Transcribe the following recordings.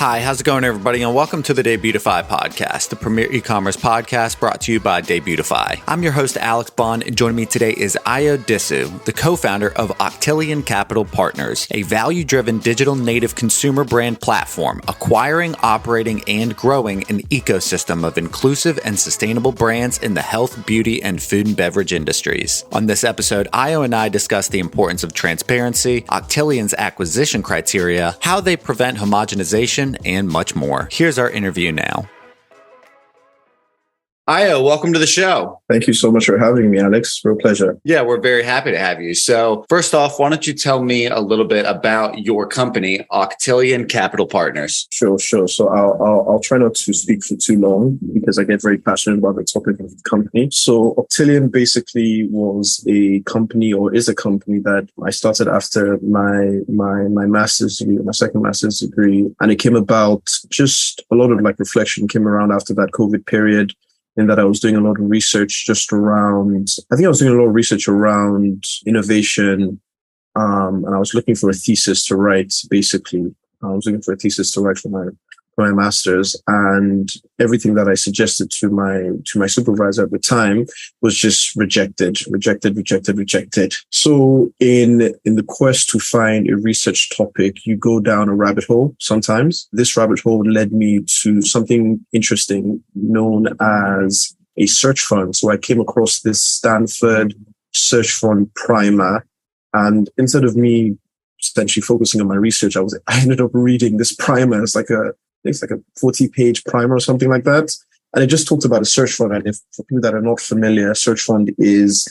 Hi, how's it going, everybody? And welcome to the Debutify podcast, the premier e-commerce podcast brought to you by Debutify. I'm your host, Alex Bond, and joining me today is Ayo Disu, the co-founder of Octillion Capital Partners, a value-driven digital native consumer brand platform, acquiring, operating, and growing an ecosystem of inclusive and sustainable brands in the health, beauty, and food and beverage industries. On this episode, Ayo and I discuss the importance of transparency, Octillion's acquisition criteria, how they prevent homogenization, and much more. Here's our interview now. Ayo, welcome to the show. Thank you so much for having me, Alex. Real pleasure. Yeah, we're very happy to have you. So first off, why don't you tell me a little bit about your company, Octillion Capital Partners? Sure. So I'll try not to speak for too long because I get very passionate about the topic of the company. So Octillion basically was a company, or is a company, that I started after my master's degree, my second master's degree. And it came about, just a lot of reflection came around after that COVID period, in that I was doing a lot of research around innovation. And I was looking for a thesis to write, basically. I was looking for a thesis to write for my master's, and everything that I suggested to my supervisor at the time was just rejected. So in the quest to find a research topic, you go down a rabbit hole sometimes. This rabbit hole led me to something interesting known as a search fund. So I came across this Stanford search fund primer, and instead of me essentially focusing on my research, I ended up reading this primer. It's like a 40-page primer or something like that. And it just talked about a search fund. And for people that are not familiar, a search fund is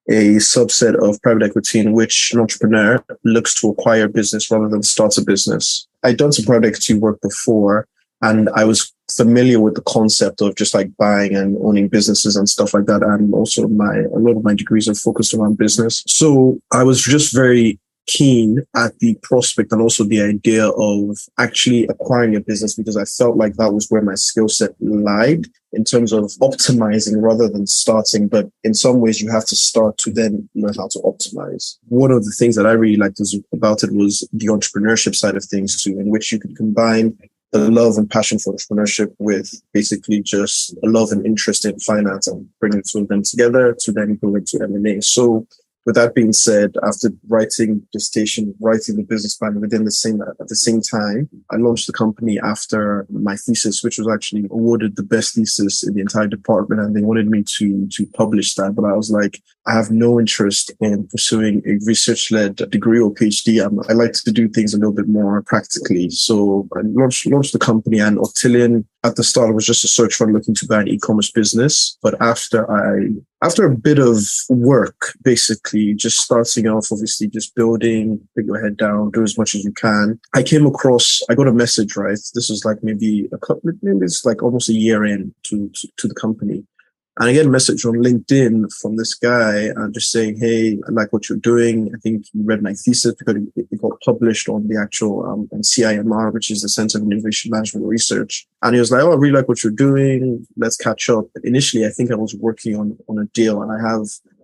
a subset of private equity in which an entrepreneur looks to acquire business rather than start a business. I'd done some private equity work before, and I was familiar with the concept of just buying and owning businesses and stuff like that. And also a lot of my degrees are focused around business. So I was just very keen at the prospect and also the idea of actually acquiring a business, because I felt like that was where my skill set lied in terms of optimizing rather than starting. But in some ways, you have to start to then learn how to optimize. One of the things that I really liked about it was the entrepreneurship side of things too, in which you could combine the love and passion for entrepreneurship with basically just a love and interest in finance, and bring the two of them together to then go into M&A. So with that being said, after writing the business plan at the same time, I launched the company after my thesis, which was actually awarded the best thesis in the entire department. And they wanted me to publish that. But I was like, I have no interest in pursuing a research-led degree or PhD. I like to do things a little bit more practically. So I launched the company, and Octillion at the start was just a search fund looking to buy an e-commerce business. But after a bit of work, basically just starting off, obviously just building, put your head down, do as much as you can, I got a message, right? This was maybe it's almost a year in to the company. And I get a message on LinkedIn from this guy just saying, hey, I like what you're doing. I think you read my thesis because it got published on the actual CIMR, which is the Center of Innovation Management Research. And he was like, oh, I really like what you're doing. Let's catch up. Initially, I think I was working on a deal, and I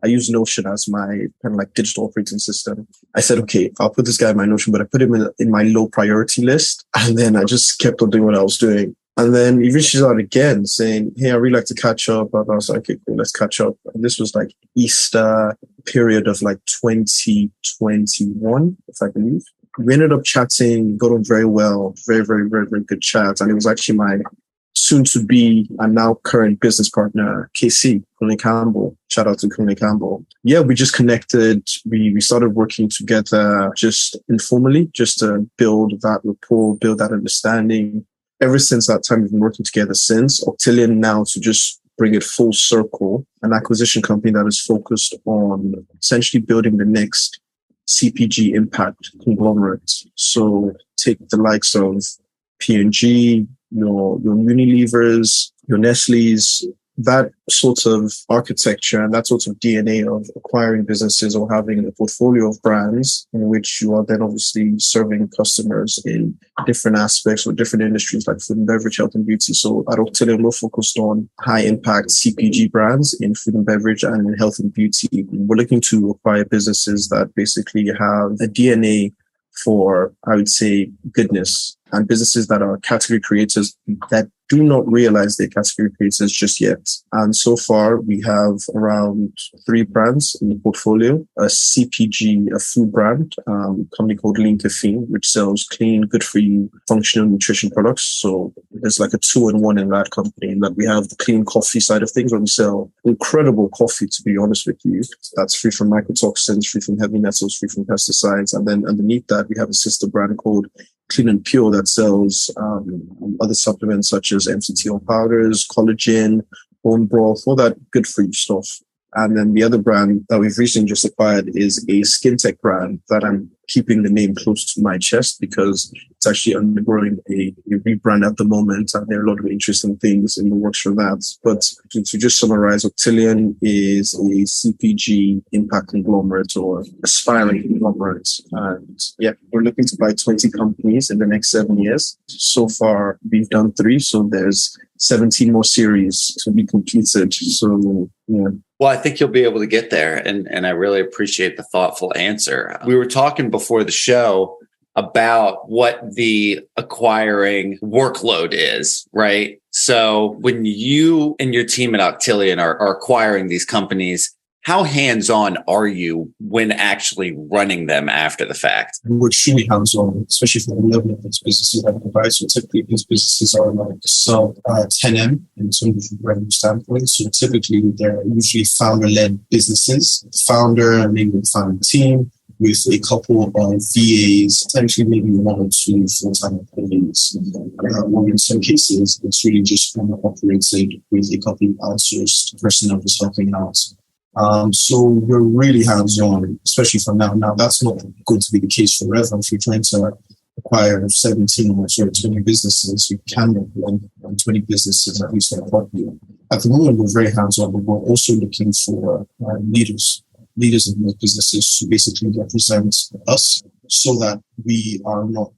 use Notion as my kind of digital operating system. I said, okay, I'll put this guy in my Notion, but I put him in my low priority list. And then I just kept on doing what I was doing. And then he reaches out again saying, hey, I really like to catch up. And I was like, okay, cool, let's catch up. And this was Easter period of 2021, if I believe. We ended up chatting, got on very well, very, very, very, very good chat. And it was actually my soon to be and now current business partner, KC, Colin Campbell. Shout out to Colin Campbell. Yeah, we just connected. We started working together just informally, just to build that rapport, build that understanding. Ever since that time, we've been working together since. Octillion now, to just bring it full circle, an acquisition company that is focused on essentially building the next CPG impact conglomerate. So take the likes of P&G, your Unilevers, your Nestle's, that sort of architecture and that sort of DNA of acquiring businesses or having a portfolio of brands in which you are then obviously serving customers in different aspects or different industries like food and beverage, health and beauty. So at Octillion, we're focused on high impact CPG brands in food and beverage and in health and beauty. We're looking to acquire businesses that basically have a DNA for, I would say, goodness. and businesses that are category creators that do not realize they're category creators just yet. And so far, we have around 3 brands in the portfolio: a CPG, a food brand, a company called Lean Caffeine, which sells clean, good for you, functional nutrition products. So there's like a 2-in-1 in that company. And that we have the clean coffee side of things, where we sell incredible coffee, to be honest with you. That's free from mycotoxins, free from heavy metals, free from pesticides. And then underneath that, we have a sister brand called Clean and Pure that sells other supplements such as MCT powders, collagen, bone broth, all that good for you stuff. And then the other brand that we've recently just acquired is a skin tech brand that I'm keeping the name close to my chest because it's actually undergoing a rebrand at the moment. And there are a lot of interesting things in the works for that. But to just summarize, Octillion is a CPG impact conglomerate or aspiring conglomerate. And yeah, we're looking to buy 20 companies in the next 7 years. So far, we've done 3. So there's 17 more series to be completed. So yeah. Well, I think you'll be able to get there. And I really appreciate the thoughtful answer. We were talking before the show about what the acquiring workload is, right? So when you and your team at Octillion are acquiring these companies, how hands-on are you when actually running them after the fact? We're truly hands-on, especially for the level of these businesses that we provide. So typically these businesses are like sub 10M in terms of revenue standpoint. So typically they're usually founder-led businesses, founder and maybe the founder team with a couple of VAs, potentially maybe 1 or 2 full-time employees. Or in some cases, it's really just operated with a couple of outsourced personnel just helping out. So we're really hands-on, especially for now. Now, that's not going to be the case forever. If you're trying to acquire 17 or 20 businesses, you can run 20 businesses at least on a property. At the moment, we're very hands-on, but we're also looking for leaders in those businesses to basically represent us so that we are not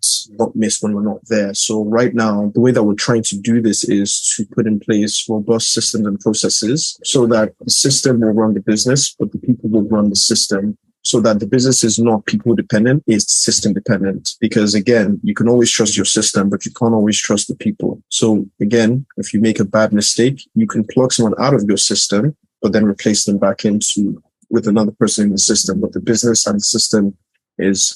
missed when we're not there. So right now, the way that we're trying to do this is to put in place robust systems and processes so that the system will run the business, but the people will run the system, so that the business is not people dependent, it's system dependent. Because again, you can always trust your system, but you can't always trust the people. So again, if you make a bad mistake, you can plug someone out of your system, but then replace them back with another person in the system. But the business and the system is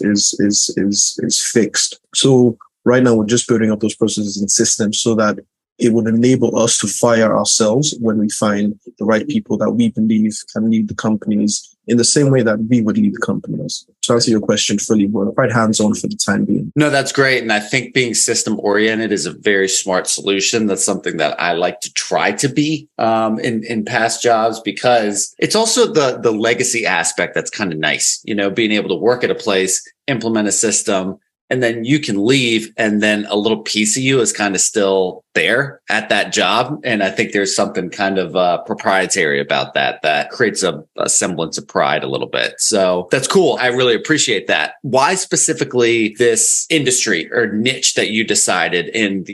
fixed. So right now we're just building up those processes and systems so that it would enable us to fire ourselves when we find the right people that we believe can lead the companies in the same way that we would lead the companies. To answer your question fully, we're quite hands-on for the time being. No, that's great. And I think being system-oriented is a very smart solution. That's something that I like to try to be in past jobs, because it's also the legacy aspect that's kind of nice. You know, being able to work at a place, implement a system, and then you can leave, and then a little piece of you is kind of still there at that job. And I think there's something kind of proprietary about that creates a semblance of pride a little bit. So that's cool. I really appreciate that. Why specifically this industry or niche that you decided in,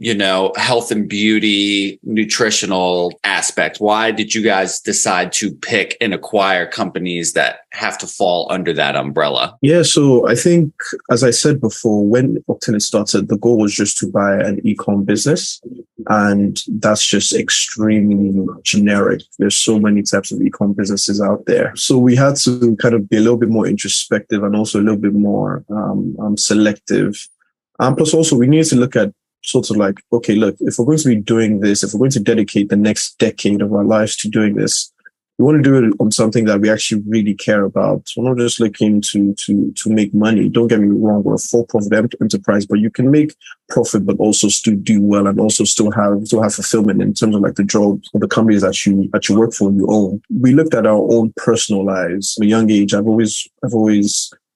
health and beauty, nutritional aspect? Why did you guys decide to pick and acquire companies that have to fall under that umbrella? Yeah, so I think, as I said before, when Octillion started, the goal was just to buy an e-com business. And that's just extremely generic. There's so many types of e-com businesses out there. So we had to kind of be a little bit more introspective and also a little bit more selective. Plus also we needed to look at sort of like, okay, look, if we're going to be doing this, if we're going to dedicate the next decade of our lives to doing this, we want to do it on something that we actually really care about. We're not just looking to make money. Don't get me wrong, we're a for-profit enterprise, but you can make profit, but also still do well and also still have fulfillment in terms of like the job or the companies that you work for and you own. We looked at our own personal lives. At a young age, I wanted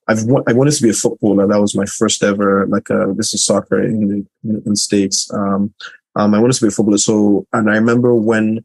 to be a footballer. That was my first ever, this is soccer in the States. I wanted to be a footballer. So, and I remember when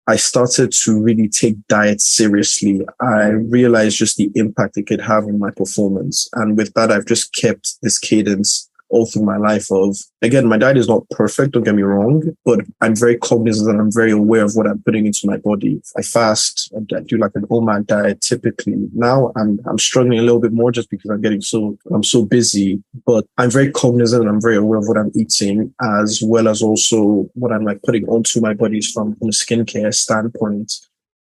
I started to really take diet seriously, I realized just the impact it could have on my performance. And with that, I've just kept this cadence all through my life of, again, my diet is not perfect, don't get me wrong, but I'm very cognizant and I'm very aware of what I'm putting into my body. I fast, I do like an OMAD diet typically. Now I'm struggling a little bit more just because I'm so busy, but I'm very cognizant and I'm very aware of what I'm eating, as well as also what I'm like putting onto my body from a skincare standpoint.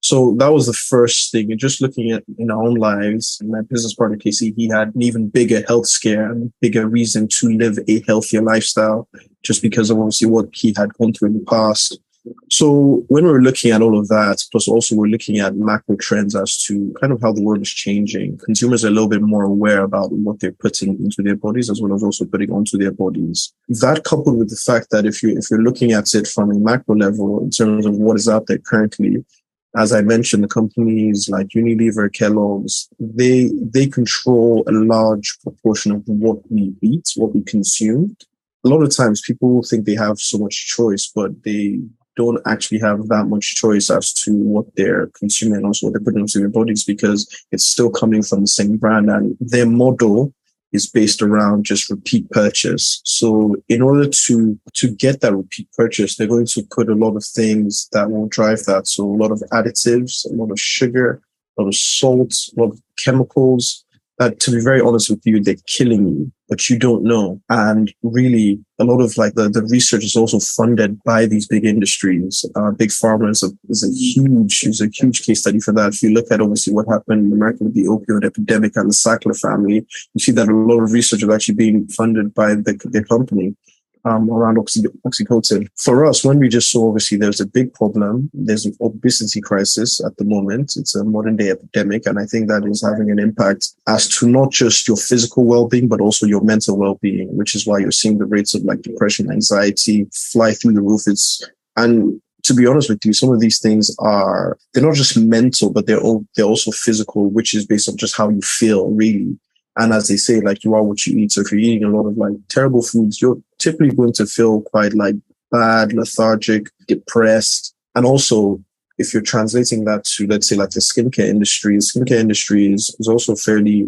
So that was the first thing. And just looking at in our own lives, my business partner, Casey, he had an even bigger health scare and bigger reason to live a healthier lifestyle just because of obviously what he had gone through in the past. So when we're looking at all of that, plus also we're looking at macro trends as to kind of how the world is changing. Consumers are a little bit more aware about what they're putting into their bodies as well as also putting onto their bodies. That coupled with the fact that if you're looking at it from a macro level in terms of what is out there currently, as I mentioned, the companies like Unilever, Kellogg's, they control a large proportion of what we eat, what we consume. A lot of times people think they have so much choice, but they don't actually have that much choice as to what they're consuming and also what they're putting into their bodies because it's still coming from the same brand and their model is based around just repeat purchase. So in order to get that repeat purchase, they're going to put a lot of things that will drive that. So a lot of additives, a lot of sugar, a lot of salt, a lot of chemicals that, to be very honest with you, they're killing you, but you don't know. And really, a lot of like the research is also funded by these big industries. Big pharma is a huge case study for that. If you look at obviously what happened in America with the opioid epidemic and the Sackler family, you see that a lot of research is actually being funded by the company. Around Oxycontin. For us, when we just saw, obviously, there's a big problem. There's an obesity crisis at the moment. It's a modern day epidemic. And I think that is having an impact as to not just your physical well-being, but also your mental well-being, which is why you're seeing the rates of like depression, anxiety fly through the roof. And to be honest with you, some of these things they're not just mental, but they're also physical, which is based on just how you feel, really. And as they say, like, you are what you eat. So if you're eating a lot of like terrible foods, you're typically going to feel quite like bad, lethargic, depressed. And also, if you're translating that to, let's say, like the skincare industry is also fairly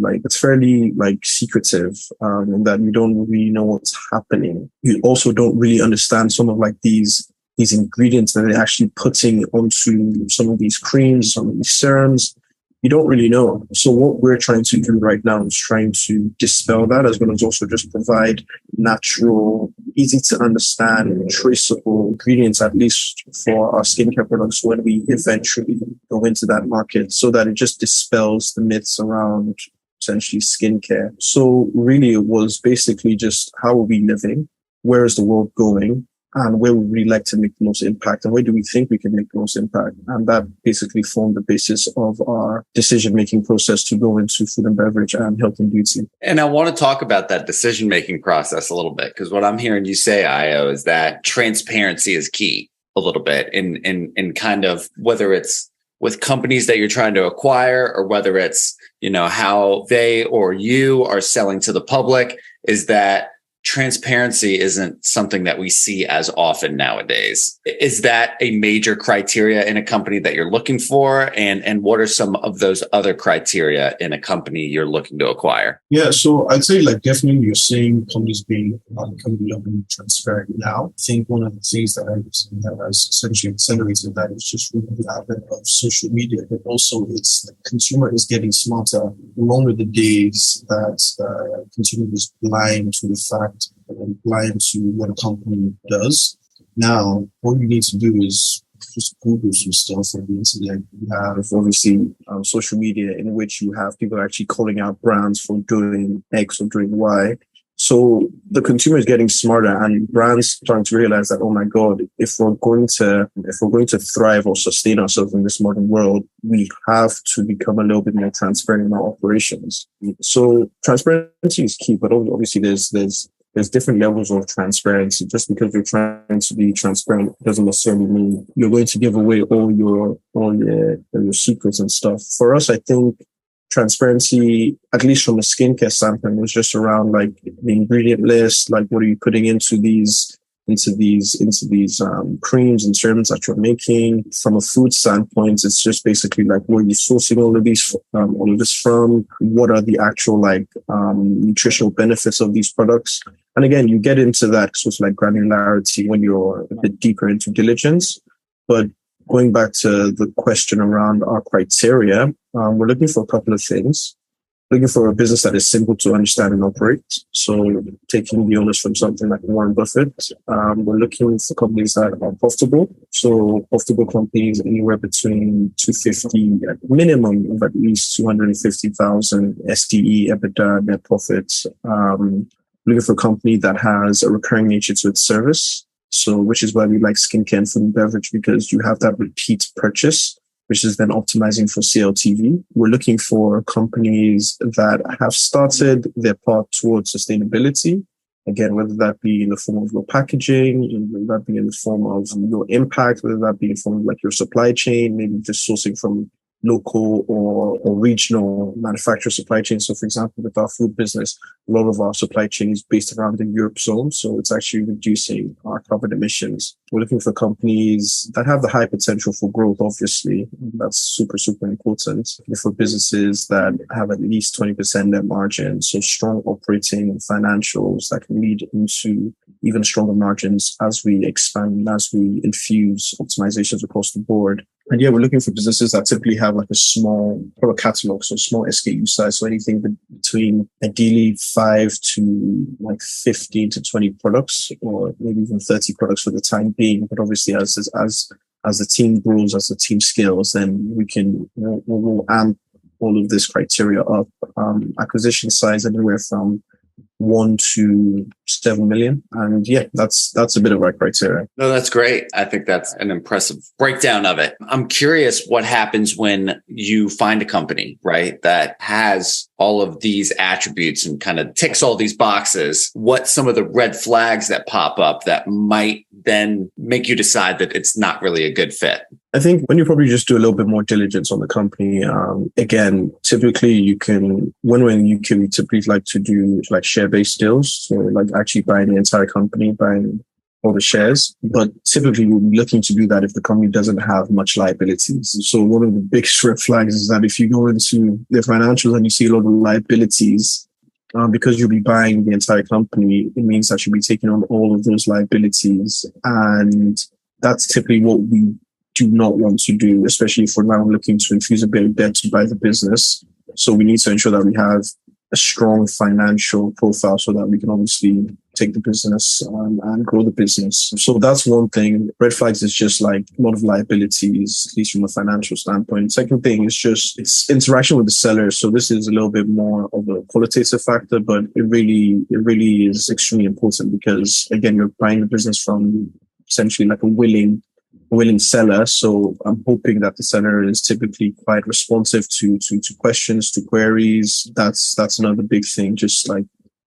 secretive, in that you don't really know what's happening. You also don't really understand some of like these ingredients that they're actually putting onto some of these creams, some of these serums. You don't really know. So what we're trying to do right now is trying to dispel that, as well as also just provide natural, easy to understand, traceable ingredients, at least for our skincare products when we eventually go into that market, so that it just dispels the myths around essentially skincare. So really it was basically just, how are we living? Where is the world going? And where would we like to make the most impact? And where do we think we can make the most impact? And that basically formed the basis of our decision-making process to go into food and beverage and health and beauty. And I want to talk about that decision-making process a little bit, because what I'm hearing you say, Ayo, is that transparency is key a little bit in kind of whether it's with companies that you're trying to acquire or whether it's, how they or you are selling to the public, is that transparency isn't something that we see as often nowadays. Is that a major criteria in a company that you're looking for? And what are some of those other criteria in a company you're looking to acquire? Yeah, so I'd say like definitely you're seeing companies being becoming a little bit transparent now. I think one of the things that has essentially accelerated that is just really the advent of social media, but also it's the consumer is getting smarter. Along with the days that consumer was blind to the fact and blind to what a company does. Now, all you need to do is just Google some stuff on the internet. You have obviously social media in which you have people actually calling out brands for doing X or doing Y. So the consumer is getting smarter, and brands starting to realize that, oh my God, if we're going to thrive or sustain ourselves in this modern world, we have to become a little bit more transparent in our operations. So transparency is key, but obviously there's different levels of transparency. Just because you're trying to be transparent doesn't necessarily mean you're going to give away all your secrets and stuff. For us, I think transparency, at least from a skincare standpoint, was just around like the ingredient list, like what are you putting into these creams and serums that you're making. From a food standpoint, it's just basically like where you're sourcing all of this from. What are the actual nutritional benefits of these products? And again, you get into that sort of like granularity when you're a bit deeper into diligence. But going back to the question around our criteria, we're looking for a couple of things. Looking for a business that is simple to understand and operate. So taking the onus from something like Warren Buffett. We're looking for companies that are profitable. So profitable companies anywhere between 250 at minimum of at least 250,000 SDE, EBITDA, net profits. Looking for a company that has a recurring nature to its service. So which is why we like skincare and food and beverage, because you have that repeat purchase, which is then optimizing for CLTV. We're looking for companies that have started their path towards sustainability. Again, whether that be in the form of your packaging, whether that be in the form of your impact, whether that be in the form of like your supply chain, maybe just sourcing from local or regional manufacturer supply chain. So for example, with our food business, a lot of our supply chain is based around the Europe zone. So it's actually reducing our carbon emissions. We're looking for companies that have the high potential for growth, obviously. That's super, super important. For businesses that have at least 20% net margin, so strong operating financials that can lead into even stronger margins as we expand, as we infuse optimizations across the board. And yeah, we're looking for businesses that typically have like a small product catalog, so small SKU size. So anything between ideally 5 to like 15 to 20 products, or maybe even 30 products for the time being. But obviously as the team grows, as the team scales, then we'll amp all of this criteria up. Acquisition size anywhere from 1 to 7 million. And yeah, that's a bit of our criteria. No, that's great. I think that's an impressive breakdown of it. I'm curious what happens when you find a company, right, that has all of these attributes and kind of ticks all these boxes. What some of the red flags that pop up that might then make you decide that it's not really a good fit? I think when you probably just do a little bit more diligence on the company, again, typically you can typically like to do like share-based deals. So like actually buying the entire company, buying all the shares. But typically we'll be looking to do that if the company doesn't have much liabilities. So one of the biggest red flags is that if you go into their financials and you see a lot of liabilities, because you'll be buying the entire company, it means that you'll be taking on all of those liabilities. And that's typically what we do not want to do, especially if we're now looking to infuse a bit of debt to buy the business. So we need to ensure that we have a strong financial profile so that we can obviously take the business and grow the business. So that's one thing. Red flags is just like a lot of liabilities, at least from a financial standpoint. Second thing is just it's interaction with the seller. So this is a little bit more of a qualitative factor, but it really is extremely important because again, you're buying the business from essentially like a willing seller. So I'm hoping that the seller is typically quite responsive to questions, to queries. That's another big thing. Just like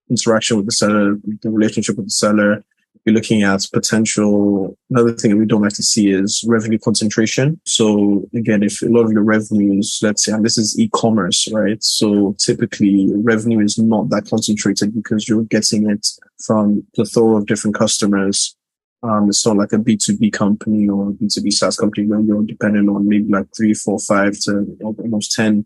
interaction with the seller, the relationship with the seller. You're looking at potential. Another thing that we don't like to see is revenue concentration. So again, if a lot of your revenues, let's say, and this is e-commerce, right? So typically revenue is not that concentrated because you're getting it from a plethora of different customers. It's not like a B2B company or a B2B SaaS company where you're dependent on maybe like 3, 4, 5 to almost 10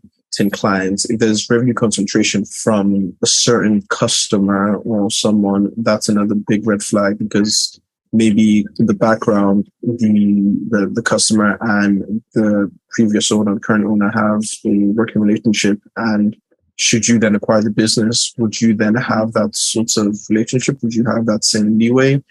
clients. If there's revenue concentration from a certain customer or someone, that's another big red flag because maybe in the background, the customer and the previous owner, the current owner have a working relationship. And should you then acquire the business, would you then have that sort of relationship? Would you have that same leeway?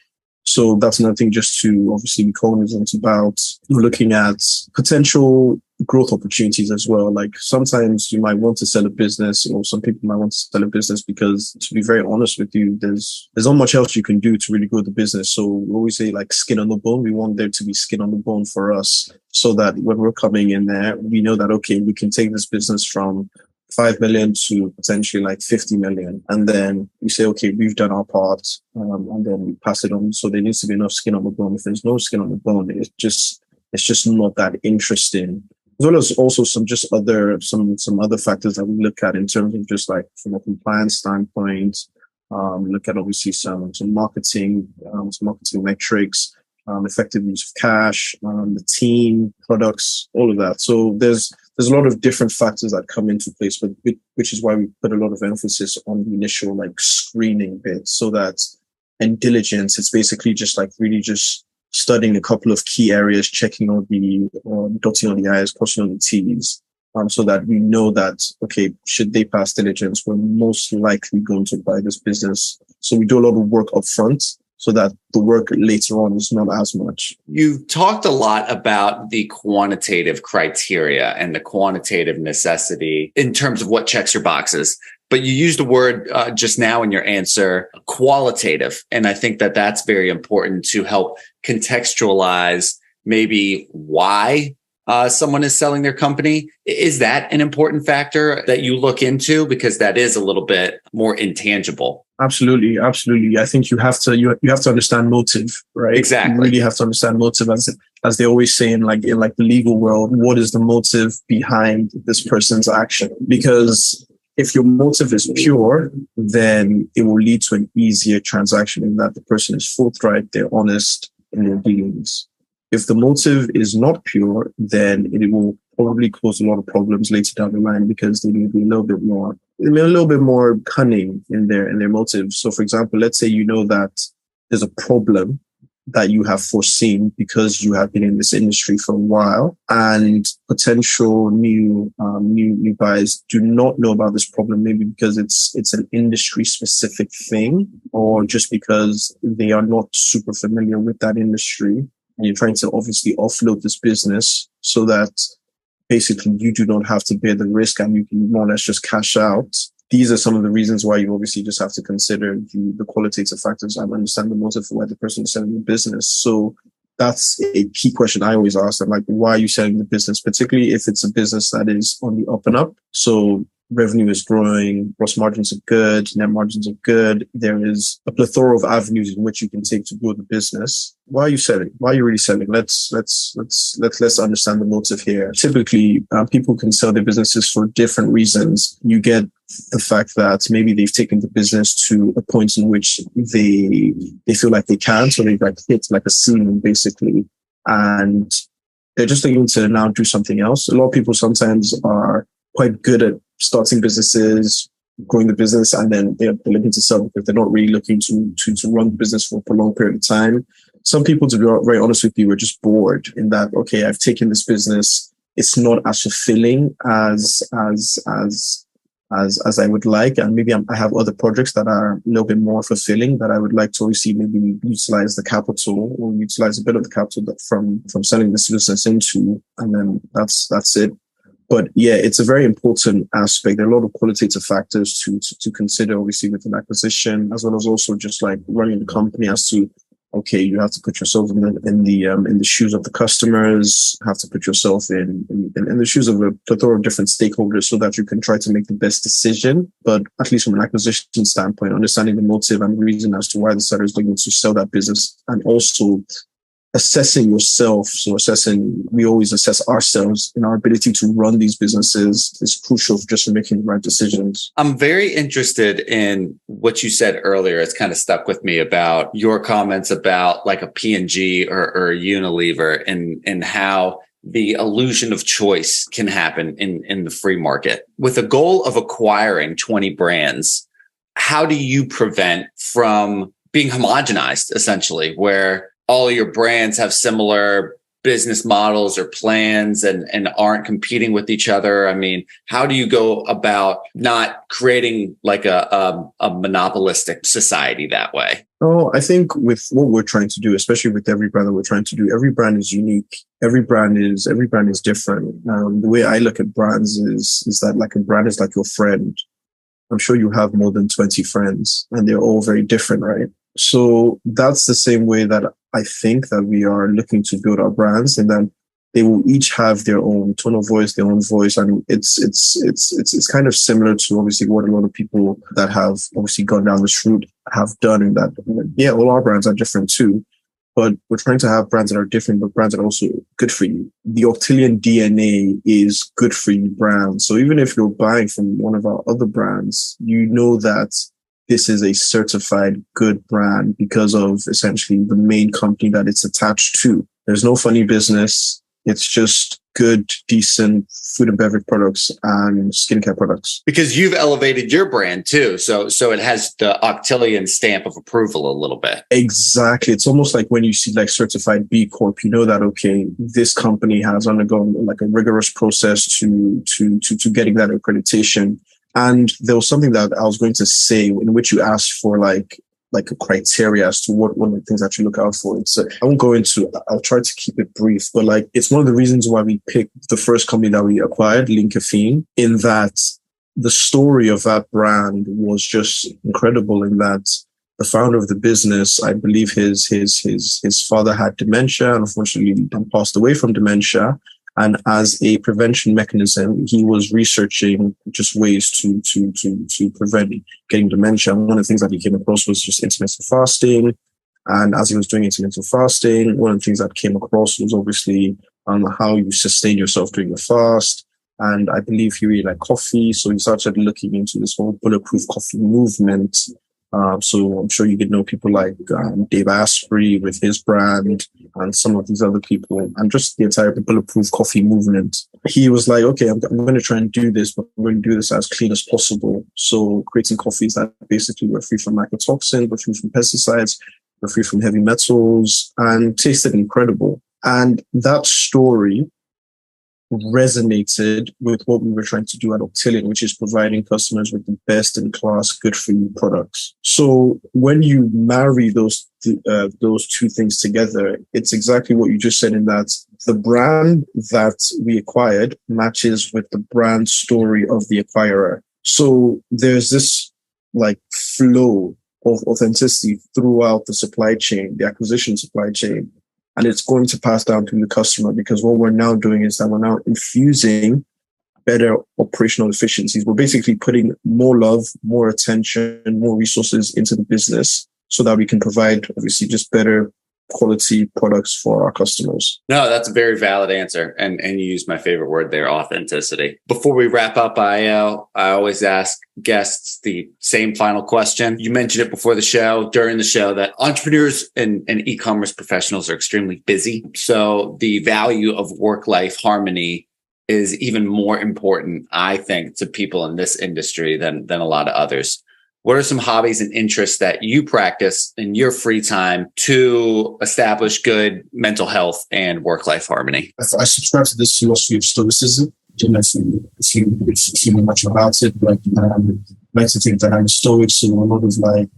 So that's another thing just to obviously be cognizant about. We're looking at potential growth opportunities as well. Like sometimes you might want to sell a business or some people might want to sell a business because to be very honest with you, there's not much else you can do to really grow the business. So we always say like skin on the bone. We want there to be skin on the bone for us so that when we're coming in there, we know that, okay, we can take this business from 5 million to potentially like 50 million. And then we say, okay, we've done our part, and then we pass it on. So there needs to be enough skin on the bone. If there's no skin on the bone, it's just not that interesting. As well as also some other factors that we look at in terms of just like from a compliance standpoint, Look at obviously some marketing metrics, effective use of cash, the team, products, all of that. So there's a lot of different factors that come into place, but which is why we put a lot of emphasis on the initial like screening bit, so that and diligence, it's basically just like really just studying a couple of key areas, checking on the dotting on the I's, crossing on the T's, so that we know that, okay, should they pass diligence, we're most likely going to buy this business. So we do a lot of work up front so that the work later on is not as much. You've talked a lot about the quantitative criteria and the quantitative necessity in terms of what checks your boxes. But you used the word just now in your answer, qualitative. And I think that that's very important to help contextualize maybe why someone is selling their company. Is that an important factor that you look into? Because that is a little bit more intangible. Absolutely. I think you have to understand motive, right? Exactly. You really have to understand motive, as they always say in the legal world. What is the motive behind this person's action? Because if your motive is pure, then it will lead to an easier transaction in that the person is forthright, they're honest in their dealings. If the motive is not pure, then it will probably cause a lot of problems later down the line, because they may be a little bit more cunning in their motives. So, for example, let's say you know that there's a problem that you have foreseen because you have been in this industry for a while, and potential new buyers do not know about this problem, maybe because it's an industry specific thing, or just because they are not super familiar with that industry, and you're trying to obviously offload this business so that basically you do not have to bear the risk and you can more or less just cash out. These are some of the reasons why you obviously just have to consider the qualitative factors and understand the motive for why the person is selling the business. So that's a key question I always ask them, like, why are you selling the business? Particularly if it's a business that is on the up and up. So revenue is growing, gross margins are good, net margins are good. There is a plethora of avenues in which you can take to grow the business. Why are you selling? Why are you really selling? Let's understand the motive here. Typically, people can sell their businesses for different reasons. You get the fact that maybe they've taken the business to a point in which they feel like they can't, so they've like hit like a ceiling basically, and they're just looking to now do something else. A lot of people sometimes are quite good at starting businesses, growing the business, and then they're looking to sell because they're not really looking to run the business for a prolonged period of time. Some people, to be very honest with you, are just bored in that, okay, I've taken this business, it's not as fulfilling as I would like, and maybe I have other projects that are a little bit more fulfilling that I would like to obviously maybe utilize the capital, or utilize a bit of the capital that from selling this business into, and then that's it. But yeah, it's a very important aspect. There are a lot of qualitative factors to consider, obviously, with an acquisition, as well as also just like running the company, as to, okay, you have to put yourself in the shoes of the customers, have to put yourself in the shoes of a plethora of different stakeholders so that you can try to make the best decision. But at least from an acquisition standpoint, understanding the motive and reason as to why the seller is looking to sell that business, and also assessing yourself. So we always assess ourselves and our ability to run these businesses is crucial just for making the right decisions. I'm very interested in what you said earlier. It's kind of stuck with me about your comments about like a P&G or a Unilever, and how the illusion of choice can happen in the free market. With the goal of acquiring 20 brands, how do you prevent from being homogenized, essentially, where all your brands have similar business models or plans and aren't competing with each other? I mean, how do you go about not creating like a monopolistic society that way? Oh, I think with what we're trying to do, especially with every brand that we're trying to do, every brand is unique. Every brand is different. The way I look at brands is that like a brand is like your friend. I'm sure you have more than 20 friends and they're all very different, right? So that's the same way that I think that we are looking to build our brands, and then they will each have their own tone of voice, their own voice. And it's kind of similar to obviously what a lot of people that have obviously gone down this route have done, in that, yeah, all our brands are different too. But we're trying to have brands that are different, but brands that are also good for you. The Octillion DNA is good for you brand. So even if you're buying from one of our other brands, you know that this is a certified good brand because of essentially the main company that it's attached to. There's no funny business. It's just good, decent food and beverage products and skincare products. Because you've elevated your brand too. So it has the Octillion stamp of approval a little bit. Exactly. It's almost like when you see like certified B Corp, you know that, okay, this company has undergone like a rigorous process to getting that accreditation. And there was something that I was going to say in which you asked for like a criteria as to what one of the things that you look out for. I won't go into, I'll try to keep it brief, but like, it's one of the reasons why we picked the first company that we acquired, Lean Caffeine, in that the story of that brand was just incredible in that the founder of the business, I believe his father had dementia and unfortunately passed away from dementia. And as a prevention mechanism, he was researching just ways to prevent getting dementia. And one of the things that he came across was just intermittent fasting. And as he was doing intermittent fasting, one of the things that came across was obviously how you sustain yourself during the fast. And I believe he really liked coffee. So he started looking into this whole bulletproof coffee movement. So I'm sure you could know people like Dave Asprey with his brand and some of these other people and just the entire bulletproof coffee movement. He was like, okay, I'm going to try and do this, but I'm going to do this as clean as possible. So creating coffees that basically were free from mycotoxins, were free from pesticides, were free from heavy metals and tasted incredible. And that story resonated with what we were trying to do at Octillion, which is providing customers with the best in class, good for you products. So when you marry those two things together, it's exactly what you just said in that the brand that we acquired matches with the brand story of the acquirer. So there's this like flow of authenticity throughout the supply chain, the acquisition supply chain. And it's going to pass down to the customer because what we're now doing is that we're now infusing better operational efficiencies. We're basically putting more love, more attention, more resources into the business so that we can provide obviously just better quality products for our customers. No, that's a very valid answer. And you use my favorite word there, authenticity. Before we wrap up, Ayo, I always ask guests the same final question. You mentioned it before the show, during the show, that entrepreneurs and e-commerce professionals are extremely busy. So the value of work-life harmony is even more important, I think, to people in this industry than a lot of others. What are some hobbies and interests that you practice in your free time to establish good mental health and work-life harmony? I subscribe to this philosophy of stoicism. I don't know if you know much about it, but I like to think that I'm a stoic, so a lot of like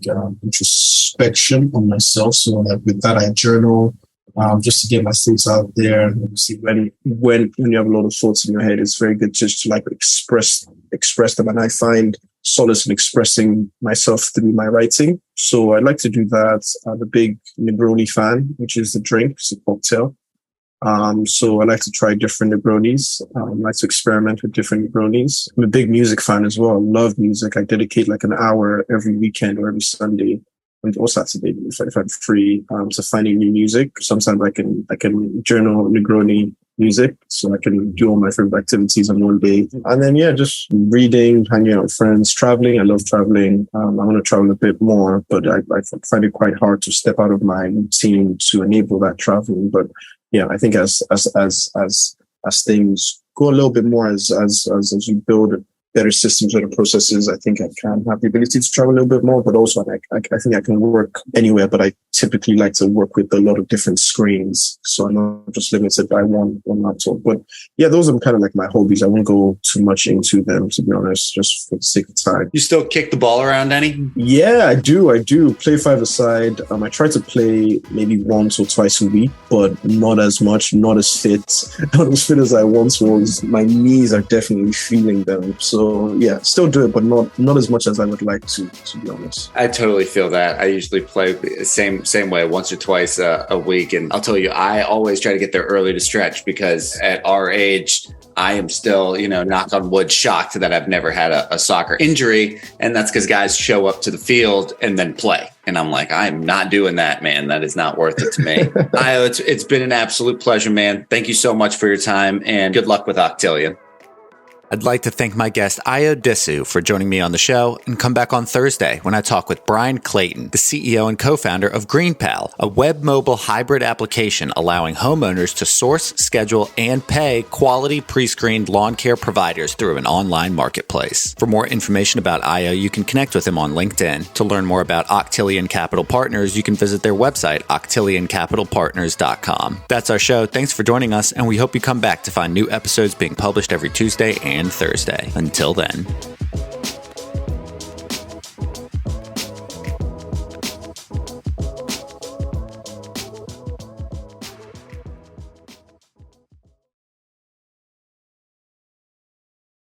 introspection on myself. So like with that, I journal just to get my thoughts out there. And obviously, when you have a lot of thoughts in your head, it's very good just to like express them. And I find solace in expressing myself through my writing. So I like to do that. I'm a big Negroni fan, which is the drink, it's a cocktail. So I like to try different Negronis. I like to experiment with different Negronis. I'm a big music fan as well. I love music. I dedicate like an hour every weekend or every Sunday or Saturday if I'm free to finding new music. Sometimes I can journal Negroni music, so I can do all my favorite activities on one day. And then, just reading, hanging out with friends, traveling. I love traveling. I want to travel a bit more, but I find it quite hard to step out of my routine to enable that traveling. But yeah, I think as things go a little bit more, as you build better systems, better processes, I think I can have the ability to travel a little bit more, but also I think I can work anywhere, but I typically like to work with a lot of different screens. So I'm not just limited by one laptop. But yeah, those are kind of like my hobbies. I won't go too much into them, to be honest, just for the sake of time. You still kick the ball around any? Yeah, I do. Play five-a-side. I try to play maybe once or twice a week, but not as much, not as fit as I once was. My knees are definitely feeling them. So yeah, still do it, but not as much as I would like to be honest. I totally feel that. I usually play the same way, once or twice a week. And I'll tell you, I always try to get there early to stretch because at our age, I am still, knock on wood, shocked that I've never had a soccer injury. And that's because guys show up to the field and then play. And I'm like, I'm not doing that, man. That is not worth it to me. Ayo, it's been an absolute pleasure, man. Thank you so much for your time and good luck with Octillion. I'd like to thank my guest Ayo Disu for joining me on the show, and come back on Thursday when I talk with Brian Clayton, the CEO and co-founder of GreenPal, a web mobile hybrid application allowing homeowners to source, schedule, and pay quality pre-screened lawn care providers through an online marketplace. For more information about Ayo, you can connect with him on LinkedIn. To learn more about Octillion Capital Partners, you can visit their website, octillioncapitalpartners.com. That's our show. Thanks for joining us, and we hope you come back to find new episodes being published every Tuesday and Thursday. Until then.